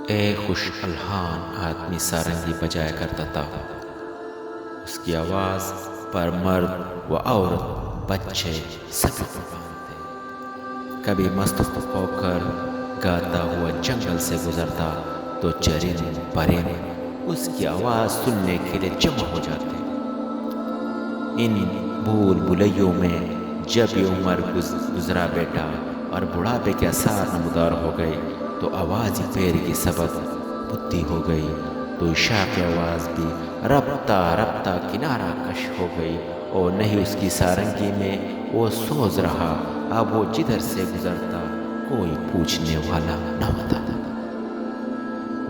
ایک خوش الحان آدمی سارنگی بجایا کرتا تھا۔ اس کی آواز پر مرد و عورت، بچے سبھی قربان تھے۔ کبھی مست ہو کر گاتا ہوا جنگل سے گزرتا تو چرند پرند اس کی آواز سننے کے لیے جمع ہو جاتے۔ ان بھول بھلیوں میں جب یہ عمر گزرا بیٹا اور بڑھاپے کے آثار نمودار ہو گئے تو آواز ہی پیر کی سبق بدھی ہو گئی، تو عشاء کی آواز بھی رفتہ رفتہ کنارہ کش ہو گئی، اور نہیں اس کی سارنگی میں وہ سوز رہا۔ اب وہ جدھر سے گزرتا کوئی پوچھنے والا نہ ہوتا۔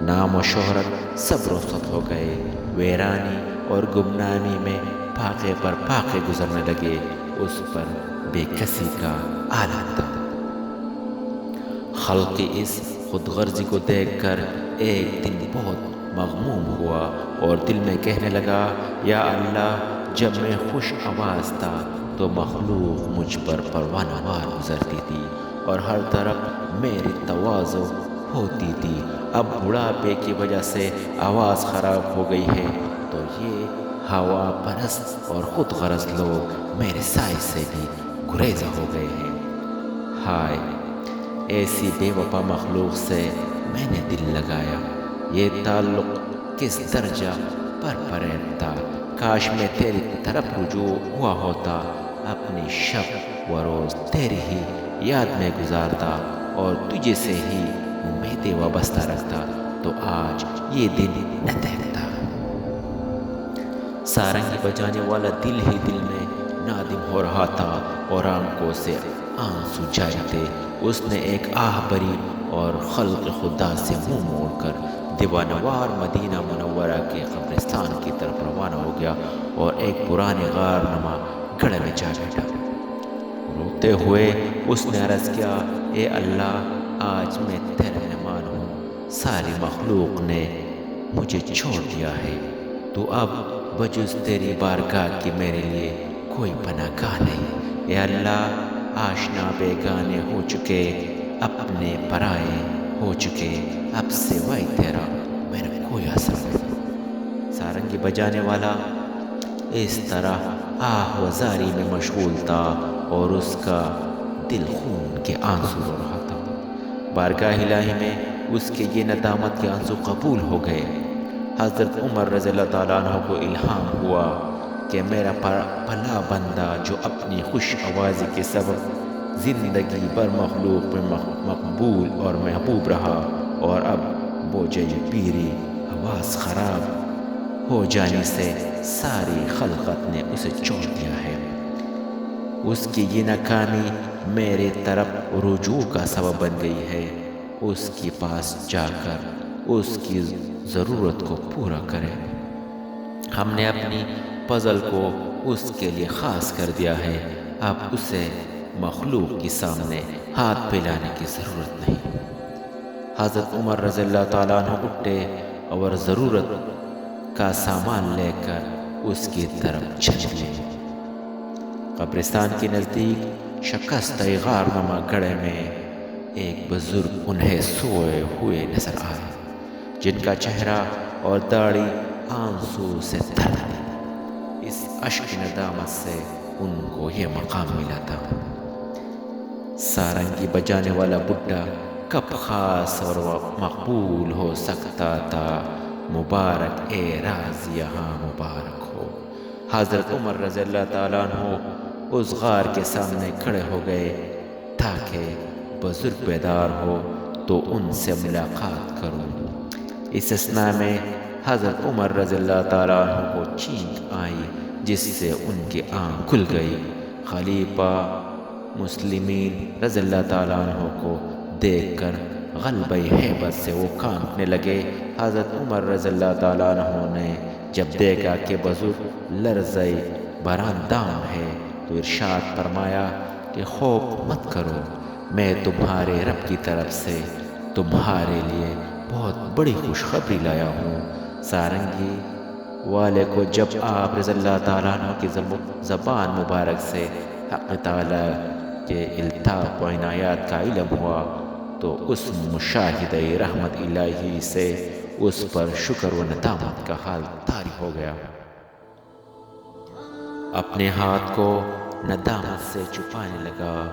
نام و شہرت سب رخصت ہو گئے، ویرانی اور گمنامی میں پاقے پر پاقے گزرنے لگے، اس پر بے کسی کا عالم تھا۔ خلق اس خود غرضی کو دیکھ کر ایک دن بہت مغموم ہوا اور دل میں کہنے لگا، یا اللہ، جب میں خوش آواز تھا تو مخلوق مجھ پر پروانہ وار گزرتی تھی اور ہر طرف میری تواضع ہوتی تھی۔ اب بڑھاپے کی وجہ سے آواز خراب ہو گئی ہے تو یہ ہوا پرست اور خود غرض لوگ میرے سائے سے بھی گریزہ ہو گئے ہیں۔ ہائے، ایسی بے وفا مخلوق سے میں نے دل لگایا، یہ تعلق کس درجہ پر پرید تھا۔ کاش میں تیری طرف رجوع ہوا ہوتا، اپنی شب و روز تیری ہی یاد میں گزارتا اور تجھے سے ہی امیدیں وابستہ رکھتا تو آج یہ دن نہ دیکھتا۔ سارنگی بجانے والا دل ہی دل میں نادم ہو رہا تھا اور آنکھوں سے آنسو جاری تھے۔ اس نے ایک آہ بھری اور خلق خدا سے منہ موڑ کر دیوانوار مدینہ منورہ کے قبرستان کی طرف روانہ ہو گیا اور ایک پرانے غار نما گڑھ میں جا بیٹھا۔ روتے ہوئے اس نے عرض کیا، اے اللہ، آج میں تیرا مہمان ہوں، ساری مخلوق نے مجھے چھوڑ دیا ہے، تو اب بجز تیری بارگاہ کی میرے لیے کوئی پناہ گاہ نہیں۔ اے اللہ، آشنا بیگانے ہو چکے، اپنے پرائے ہو چکے، اب سوائے تیرا میرا کوئی آسرا نہیں۔ سارنگی بجانے والا اس طرح آہ و زاری میں مشغول تھا اور اس کا دل خون کے آنسو رو رہا تھا۔ بارگاہ الہی میں اس کے یہ ندامت کے آنسو قبول ہو گئے۔ حضرت عمر رضی اللہ تعالیٰ عنہ کو الہام ہوا کہ میرا بھلا بندہ جو اپنی خوش آوازی کے سبب زندگی بھر مخلوق میں مقبول اور محبوب رہا، اور اب بوجھ پیری آواز خراب ہو جانے سے ساری خلقت نے اسے چھوڑ دیا ہے، اس کی یہ ناکامی میرے طرف رجوع کا سبب بن گئی ہے۔ اس کے پاس جا کر اس کی ضرورت کو پورا کرے۔ ہم نے اپنی فضل کو اس کے لیے خاص کر دیا ہے، اب اسے مخلوق کے سامنے ہاتھ پھیلانے کی ضرورت نہیں۔ حضرت عمر رضی اللہ تعالیٰ عنہ اٹھے اور ضرورت کا سامان لے کر اس کی طرف چل لیے۔ قبرستان کے نزدیک شکستہ غار نما گڑھے میں ایک بزرگ انہیں سوئے ہوئے نظر آئے، جن کا چہرہ اور داڑھی آنسو سے تر تھی۔ اس اشک ندامت سے ان کو یہ مقام ملا تھا۔ سارنگی بجانے والا بڈھا کب خاص اور مقبول ہو سکتا تھا؟ مبارک اے راز یہاں مبارک ہو۔ حضرت عمر رضی اللہ تعالیٰ عنہ اس غار کے سامنے کھڑے ہو گئے تاکہ بزرگ بیدار ہو تو ان سے ملاقات کروں۔ اس اثناء میں حضرت عمر رضی اللہ تعالیٰ عنہ کو چینک آئی، جس سے ان کی آنکھ کھل گئی۔ خلیفہ مسلمین رضی اللہ تعالیٰ عنہ کو دیکھ کر غلبہ ہیبت سے وہ کانپنے لگے۔ حضرت عمر رضی اللہ تعالیٰ عنہ نے جب دیکھا کہ بزرگ لرزے براندام ہے تو ارشاد فرمایا کہ خوف مت کرو، میں تمہارے رب کی طرف سے تمہارے لیے بہت بڑی خوشخبری لایا ہوں۔ سارنگی والے کو جب آپ رضی اللہ تعالیٰ عنہ کی زبان مبارک سے حق تعالیٰ کے الطاف و عنایات کا علم ہوا تو اس مشاہدہ رحمت الہی سے اس پر شکر و ندامت کا حال طاری ہو گیا۔ اپنے ہاتھ کو ندامت سے چھپانے لگا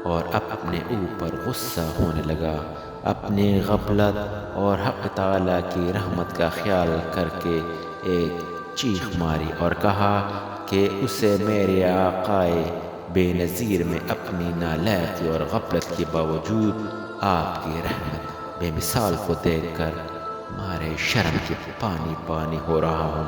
اور اپنے اوپر غصہ ہونے لگا۔ اپنی غفلت اور حق تعالیٰ کی رحمت کا خیال کر کے ایک چیخ ماری اور کہا کہ اسے میرے آقائے بے نظیر میں اپنی نالائقی اور غفلت کے باوجود آپ کی رحمت بے مثال کو دیکھ کر مارے شرم کے پانی پانی ہو رہا ہوں۔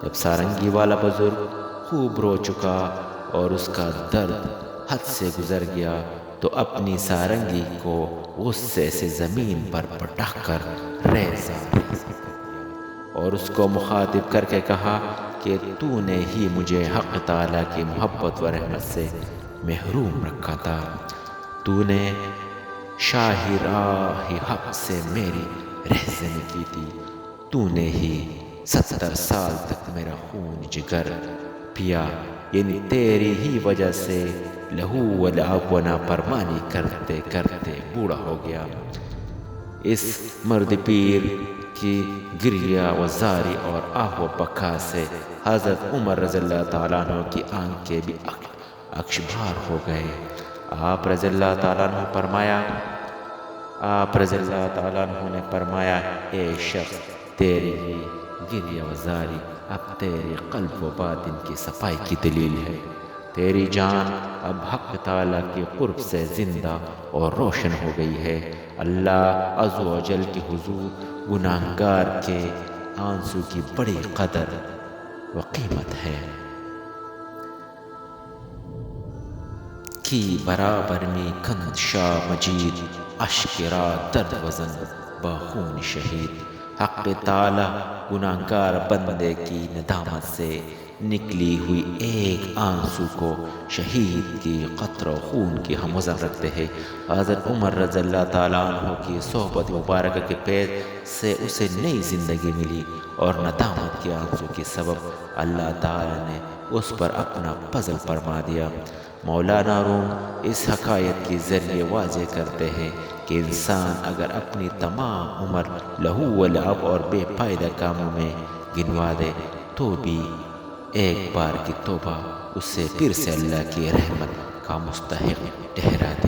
جب سارنگی والا بزرگ خوب رو چکا اور اس کا درد حد سے گزر گیا تو اپنی سارنگی کو غصے سے زمین پر پٹک کر ریزہ ریزہ کر دیا اور اس کو مخاطب کر کے کہا کہ تو نے ہی مجھے حق تعالیٰ کی محبت و رحمت سے محروم رکھا تھا، تو نے شاہی راہ حق سے میری رہزنی کی تھی، تو نے ہی 70 سال تک میرا خون جگر پیا، یعنی تیری ہی وجہ سے لہو و لعب و نافرمانی کرتے کرتے بوڑھا ہو گیا۔ اس مرد پیر کی گریہ و زاری اور آہ و بکا سے حضرت عمر رضی اللہ تعالیٰ عنہ کی آنکھیں بھی اکشبار ہو گئے۔ آپ رضی اللہ تعالیٰ عنہ نے فرمایا، اے شخص، تیری ہی گریہ و زاری اب تیرے قلب و باطن کی صفائی کی دلیل ہے۔ تیری جان اب حق تعالیٰ کے قرب سے زندہ اور روشن ہو گئی ہے۔ اللہ عز و جل کی حضور گناہگار کے آنسو کی بڑی قدر و قیمت ہے۔ کی برابر میں کند شاہ مجید، اشک را درد وزن با خون شہید۔ حق تعالیٰ گناہگار بندے کی ندامت سے نکلی ہوئی ایک آنسو کو شہید کی قطرہ خون کی ہم وزن رکھتے ہیں۔ حضرت عمر رضی اللہ تعالیٰ عنہ کی صحبت مبارکہ کے فیض سے اسے نئی زندگی ملی اور ندامت کے آنسو کے سبب اللہ تعالیٰ نے اس پر اپنا فضل فرما دیا۔ مولانا روم اس حکایت کے ذریعے واضح کرتے ہیں کہ انسان اگر اپنی تمام عمر لہو و لعب اور بے فائدہ کاموں میں گنوا دے تو بھی ایک بار کی توبہ اسے پھر سے اللہ کی رحمت کا مستحق ٹھہرا دے۔